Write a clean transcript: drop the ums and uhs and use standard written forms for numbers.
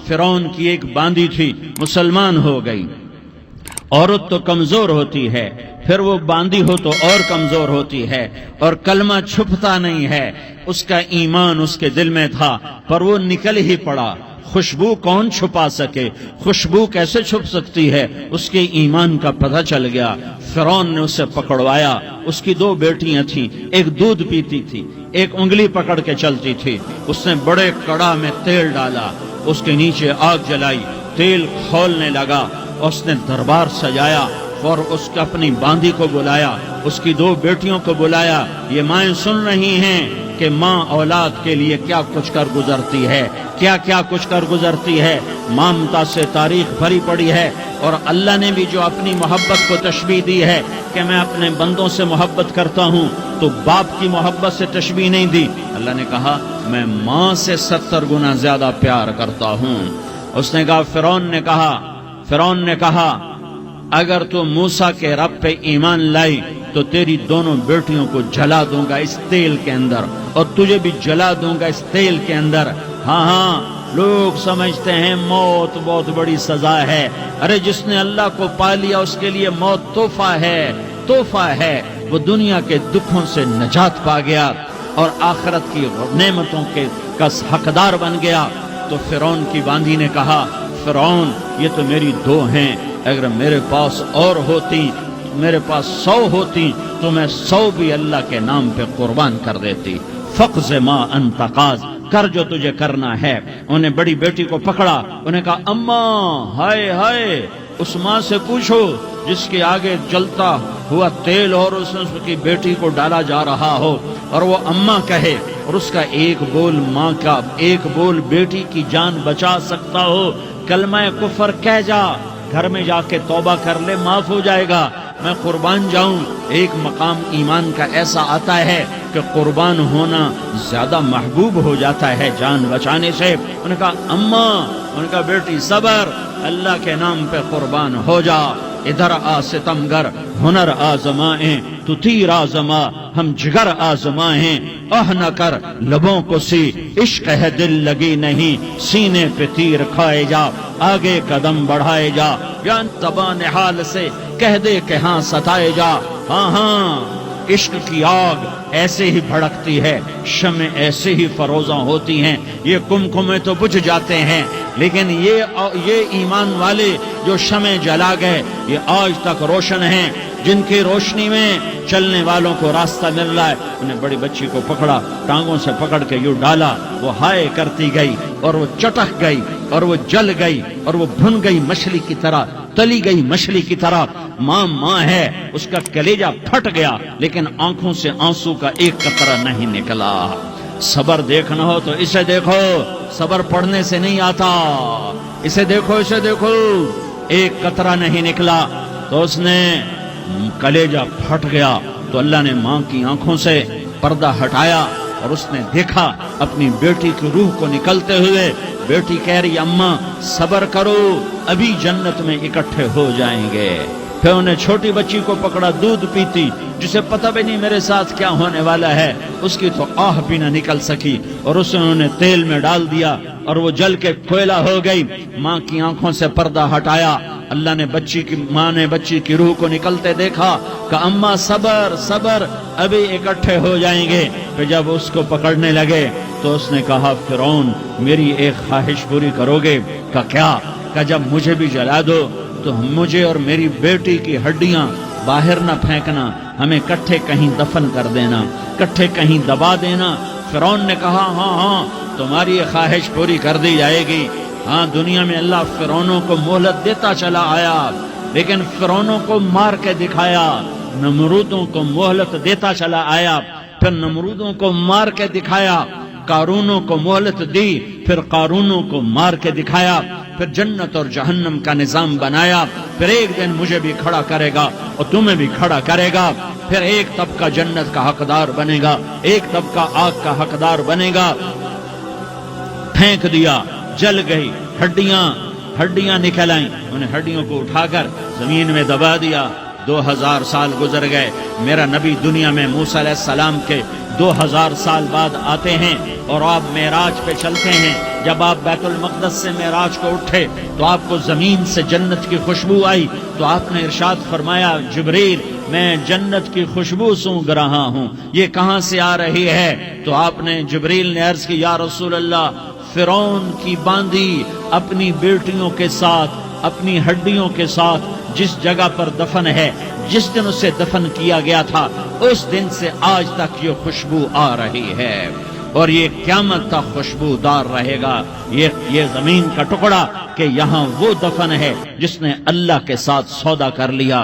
فرعون کی ایک باندی تھی، مسلمان ہو گئی۔ عورت تو کمزور ہوتی ہے، پھر وہ باندی ہو تو اور کمزور ہوتی ہے، اور کلمہ چھپتا نہیں ہے۔ اس کا ایمان اس کے دل میں تھا، پر وہ نکل ہی پڑا۔ خوشبو کون چھپا سکے؟ خوشبو کیسے چھپ سکتی ہے؟ اس کے ایمان کا پتہ چل گیا۔ فرعون نے اسے پکڑوایا۔ اس کی 2 بیٹیاں تھیں، ایک دودھ پیتی تھی، ایک انگلی پکڑ کے چلتی تھی۔ اس نے بڑے کڑا میں تیل ڈالا، اس کے نیچے آگ جلائی، تیل کھولنے لگا۔ اس نے دربار سجایا اور اس کو اپنی باندی کو بلایا، اس کی 2 بیٹیوں کو بلایا۔ یہ مائیں سن رہی ہیں کہ ماں اولاد کے لیے کیا کچھ کر گزرتی ہے، کیا کچھ کر گزرتی ہے۔ مامتا سے تاریخ بھری پڑی ہے، اور اللہ نے بھی جو اپنی محبت کو تشبیہ دی ہے کہ میں اپنے بندوں سے محبت کرتا ہوں، تو باپ کی محبت سے تشبیہ نہیں دی۔ اللہ نے کہا میں ماں سے 70 گنا زیادہ پیار کرتا ہوں۔ اس نے کہا فرعون نے کہا اگر تو موسیٰ کے رب پہ ایمان لائی تو تیری دونوں بیٹیوں کو جلا دوں گا اس تیل کے اندر، اور تجھے بھی جلا دوں گا اس تیل کے اندر۔ ہاں لوگ سمجھتے ہیں موت بہت بڑی سزا ہے۔ ارے جس نے اللہ کو پا لیا اس کے لیے موت تحفہ ہے۔ وہ دنیا کے دکھوں سے نجات پا گیا اور آخرت کی نعمتوں کا حقدار بن گیا۔ تو فرعون کی باندی نے کہا فرعون یہ تو میری 2 ہیں، اگر میرے پاس اور ہوتی، میرے پاس 100 ہوتی تو میں 100 بھی اللہ کے نام پہ قربان کر دیتی۔ فقض ما انت قاض، کر جو تجھے کرنا ہے۔ انہیں بڑی بیٹی کو پکڑا، انہیں کہا اماں ہائے اس ماں سے پوچھو جس کے آگے جلتا ہوا تیل اور اس کی بیٹی کو ڈالا جا رہا ہو، اور وہ اماں کہے، اور اس کا ایک بول ماں کا، ایک بول بیٹی کی جان بچا سکتا ہو۔ کلمہ کفر کہہ جا، گھر میں جا کے توبہ کر لے، معاف ہو جائے گا۔ میں قربان جاؤں۔ ایک مقام ایمان کا ایسا آتا ہے کہ قربان ہونا زیادہ محبوب ہو جاتا ہے جان بچانے سے۔ انہوں نے کہا اماں، انہوں نے کہا بیٹی صبر، اللہ کے نام پہ قربان ہو جا۔ ادھر آ ستمگر، ہنر آزمائیں تو تیر آزما، ہم جگر آزمائیں نہ کر لبوں کو سی، عشق ہے دل لگی نہیں، سینے پہ تیر کھائے جا، آگے قدم بڑھائے جا، یا زبان حال سے کہہ دے کہ ہاں ستائے جا۔ ہاں عشق کی آگ ایسے ہی بھڑکتی ہے، شمع ایسے ہی فروزاں ہوتی ہیں، یہ کمکمے تو بجھ جاتے ہیں، لیکن یہ ایمان والے جو شمع جلا گئے یہ آج تک روشن ہیں، جن کی روشنی میں چلنے والوں کو راستہ مل رہا ہے۔ انہیں بڑی بچی کو پکڑا، ٹانگوں سے پکڑ کے یوں ڈالا، وہ ہائے کرتی گئی اور وہ چٹک گئی اور وہ جل گئی اور وہ بھن گئی مچھلی کی طرح، تلی گئی مچھلی کی طرح۔ ماں ہے، اس کا کلیجہ پھٹ گیا، لیکن آنکھوں سے آنسو کا ایک قطرہ نہیں نکلا۔ صبر دیکھنا ہو تو اسے دیکھو، صبر پڑھنے سے نہیں آتا، اسے دیکھو ایک قطرہ نہیں نکلا۔ تو اس نے کلیجہ پھٹ گیا، تو اللہ نے ماں کی آنکھوں سے پردہ ہٹایا اور اس نے دیکھا اپنی بیٹی کی روح کو نکلتے ہوئے۔ بیٹی کہہ رہی اماں صبر کرو، ابھی جنت میں اکٹھے ہو جائیں گے۔ پھر انہیں چھوٹی بچی کو پکڑا، دودھ پیتی، جسے پتہ بھی نہیں میرے ساتھ کیا ہونے والا ہے، اس کی تو آہ بھی نہ نکل سکی، اور اسے انہوں نے تیل میں ڈال دیا اور وہ جل کے کوئلہ ہو گئی۔ ماں کی آنکھوں سے پردہ ہٹایا، اللہ نے ماں نے بچی کی روح کو نکلتے دیکھا کہ اماں صبر، ابھی اکٹھے ہو جائیں گے۔ پھر جب اس کو پکڑنے لگے تو اس نے کہا فرعون میری ایک خواہش پوری کرو گے؟ کیا؟ کہ جب مجھے بھی جلا دو تو مجھے اور میری بیٹی کی ہڈیاں باہر نہ پھینکنا، ہمیں کٹھے کہیں دفن کر دینا، کٹھے کہیں دبا دینا۔ فرعون نے کہا ہاں تمہاری یہ خواہش پوری کر دی جائے گی۔ ہاں دنیا میں اللہ فرعونوں کو مہلت دیتا چلا آیا، لیکن فرعونوں کو مار کے دکھایا، نمرودوں کو مہلت دیتا چلا آیا، پھر نمرودوں کو مار کے دکھایا، قارونوں کو مہلت دی، پھر قارونوں کو مار کے دکھایا، پھر جنت اور جہنم کا نظام بنایا، پھر ایک دن مجھے بھی کھڑا کرے گا اور تمہیں بھی کھڑا کرے گا، پھر ایک طبقہ جنت کا حقدار بنے گا، ایک طبقہ آگ کا حقدار بنے گا۔ پھینک دیا، جل گئی، ہڈیاں نکل آئیں، انہیں ہڈیوں کو اٹھا کر زمین میں دبا دیا۔ 2000 سال گزر گئے، میرا نبی دنیا میں موسیٰ علیہ السلام کے 2000 سال بعد آتے ہیں اور آپ معراج پہ چلتے ہیں۔ جب آپ بیت المقدس سے معراج کو اٹھے تو آپ کو زمین سے جنت کی خوشبو آئی تو آپ نے ارشاد فرمایا جبریل میں جنت کی خوشبو سونگ رہا ہوں، یہ کہاں سے آ رہی ہے؟ تو آپ نے جبریل نے عرض کی یا رسول اللہ فرعون کی باندی اپنی بیٹیوں کے ساتھ اپنی ہڈیوں کے ساتھ جس جگہ پر دفن ہے، جس دن اسے دفن کیا گیا تھا اس دن سے آج تک یہ خوشبو آ رہی ہے اور یہ قیامت تک خوشبودار رہے گا۔ یہ زمین کا ٹکڑا کہ یہاں وہ دفن ہے جس نے اللہ کے ساتھ سودا کر لیا۔